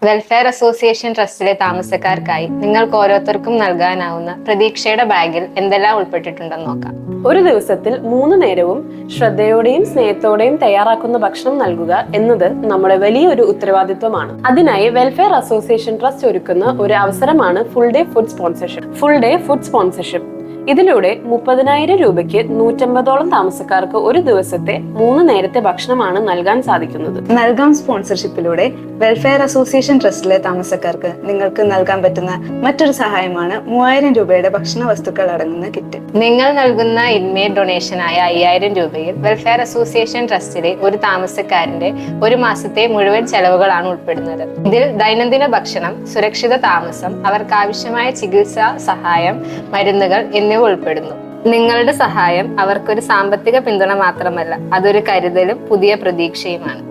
Welfare association ട്രസ്റ്റിലെ താമസക്കാർക്കായി നിങ്ങൾക്ക് ഓരോരുത്തർക്കും നൽകാനാവുന്ന പ്രതീക്ഷയുടെ ബാഗിൽ എന്തെല്ലാം ഉൾപ്പെട്ടിട്ടുണ്ടെന്ന് നോക്കാം. ഒരു ദിവസത്തിൽ 3 നേരവും ശ്രദ്ധയോടെയും സ്നേഹത്തോടെയും തയ്യാറാക്കുന്ന ഭക്ഷണം നൽകുക എന്നത് നമ്മുടെ വലിയൊരു ഉത്തരവാദിത്വമാണ്. അതിനായി വെൽഫെയർ അസോസിയേഷൻ ട്രസ്റ്റ് ഒരുക്കുന്ന ഒരു അവസരമാണ് ഫുൾ ഡേ ഫുഡ് സ്പോൺസർഷിപ്പ്. ഇതിലൂടെ 30,000 രൂപയ്ക്ക് 150ഓളം താമസക്കാർക്ക് ഒരു ദിവസത്തെ 3 നേരത്തെ ഭക്ഷണമാണ് നൽകാൻ സാധിക്കുന്നത്. നൽകാം സ്പോൺസർഷിപ്പിലൂടെ വെൽഫെയർ അസോസിയേഷൻ ട്രസ്റ്റിലെ താമസക്കാർക്ക് നിങ്ങൾക്ക് നൽകാൻ പറ്റുന്ന മറ്റൊരു സഹായമാണ് 3000 രൂപയുടെ ഭക്ഷണ വസ്തുക്കൾ അടങ്ങുന്ന കിറ്റ്. നിങ്ങൾ നൽകുന്ന ഇൻമേറ്റ് ഡൊണേഷനായ 5000 രൂപയിൽ വെൽഫെയർ അസോസിയേഷൻ ട്രസ്റ്റിലെ ഒരു താമസക്കാരന്റെ ഒരു മാസത്തെ മുഴുവൻ ചെലവുകളാണ് ഉൾപ്പെടുന്നത്. ഇതിൽ ദൈനംദിന ഭക്ഷണം, സുരക്ഷിത താമസം, അവർക്ക് ആവശ്യമായ ചികിത്സാ സഹായം, മരുന്നുകൾ എന്നിവ ഉൾപ്പെടുന്നു. നിങ്ങളുടെ സഹായം അവർക്കൊരു സാമ്പത്തിക പിന്തുണ മാത്രമല്ല, അതൊരു കരുതലും പുതിയ പ്രതീക്ഷയുമാണ്.